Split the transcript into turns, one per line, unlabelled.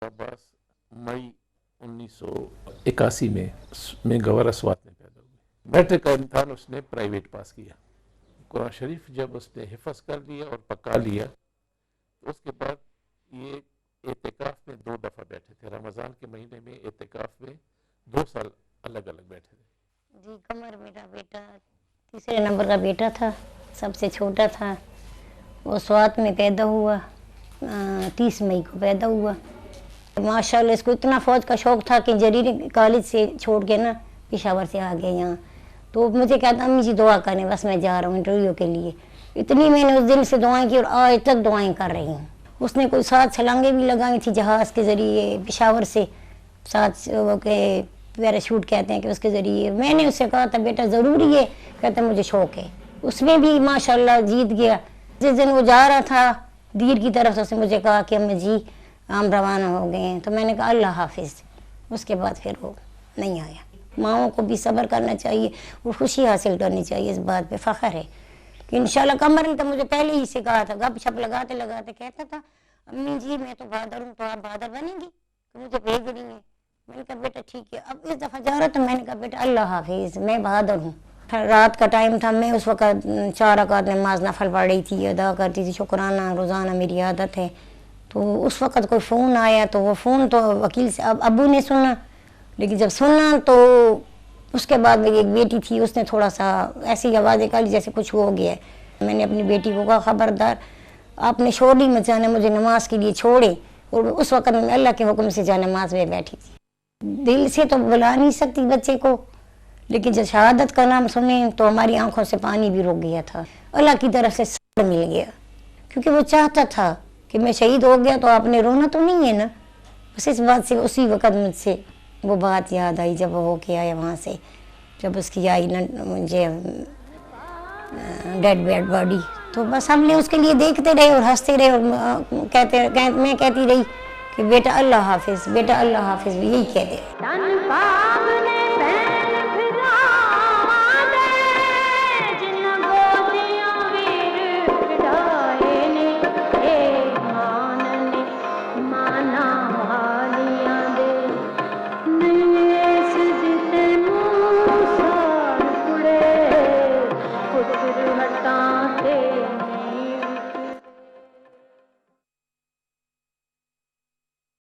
عباس मई 1981 में गवारा स्वात में पैदा हुए। मैट्रिक का इम्तहान उसने प्राइवेट पास किया। कुरान शरीफ जब उसने हिफ्ज़ कर लिया और पका लिया तो उसके बाद ये एतिकाफ में 2 दफ़ा बैठे थे। रमज़ान के महीने में एतिकाफ में 2 साल अलग अलग बैठे थे।
जी, कमर मेरा बेटा तीसरे नंबर का बेटा था, सबसे छोटा था। वो स्वात में पैदा हुआ, 30 मई को पैदा हुआ। माशाल्लाह इसको इतना फ़ौज का शौक़ था कि जरीर कॉलेज से छोड़ के ना पेशावर से आ गए यहाँ। तो मुझे कहता अम्मी जी दुआ करें, बस मैं जा रहा हूँ इंटरव्यू के लिए। इतनी मैंने उस दिन से दुआएं की और आज तक दुआएं कर रही हूँ। उसने कोई 7 छलांगे भी लगाई थी जहाज़ के ज़रिए पेशावर से, 7 के पैराशूट कहते हैं कि उसके ज़रिए। मैंने उससे कहा था बेटा ज़रूरी है, कहता मुझे शौक़ है। उसमें भी माशाल्लाह जीत गया। जिस दिन वो जा रहा था दीर की तरफ से उसने मुझे कहा कि अम्मी जी हम रवाना हो गए हैं। तो मैंने कहा अल्लाह हाफिज़। उसके बाद फिर वो नहीं आया। माँओं को भी सब्र करना चाहिए और खुशी हासिल करनी चाहिए। इस बात पे फ़ख्र है कि इंशाल्लाह। कमर ने तो मुझे पहले ही से कहा था, गप शप लगाते लगाते कहता था अम्मी जी मैं तो बहादुर हूँ, तो आप बहादुर बनेंगी तो मुझे भेज रही हैं। मैंने कहा बेटा ठीक है। अब इस दफ़ा जा रहा तो मैंने कहा बेटा अल्लाह हाफिज़, मैं बहादुर हूँ। रात का टाइम था, मैं उस वक़्त 4 रकात नमाज़ नफल पढ़ रही थी, अदा करती थी शुक्राना, रोज़ाना मेरी आदत है। तो उस वक़्त कोई फ़ोन आया तो वो फ़ोन तो वकील से अब अबू ने सुना, लेकिन जब सुना तो उसके बाद मेरी एक बेटी थी, उसने थोड़ा सा ऐसी आवाज़ें कर ली जैसे कुछ हो गया है। मैंने अपनी बेटी को कहा खबरदार आपने शोर नहीं मचाना, मुझे नमाज के लिए छोड़े। और उस वक़्त मैं अल्लाह के हुक्म से जा नमाज में बैठी थी। दिल से तो बुला नहीं सकती बच्चे को, लेकिन जब शहादत का नाम सुने तो हमारी आंखों से पानी भी रुक गया था। अल्लाह की तरफ से सब्र मिल गया, क्योंकि वो चाहता था कि मैं शहीद हो गया तो आपने रोना तो नहीं है ना। बस इस बात से उसी वक़्त मुझसे वो बात याद आई जब वो होके आया वहाँ से, जब उसकी आई ना मुझे डेड बॉडी। तो बस हमने उसके लिए देखते रहे और हंसते रहे और मैं कहती रही कि बेटा अल्लाह हाफिज़, बेटा अल्लाह हाफिज़, यही कहते।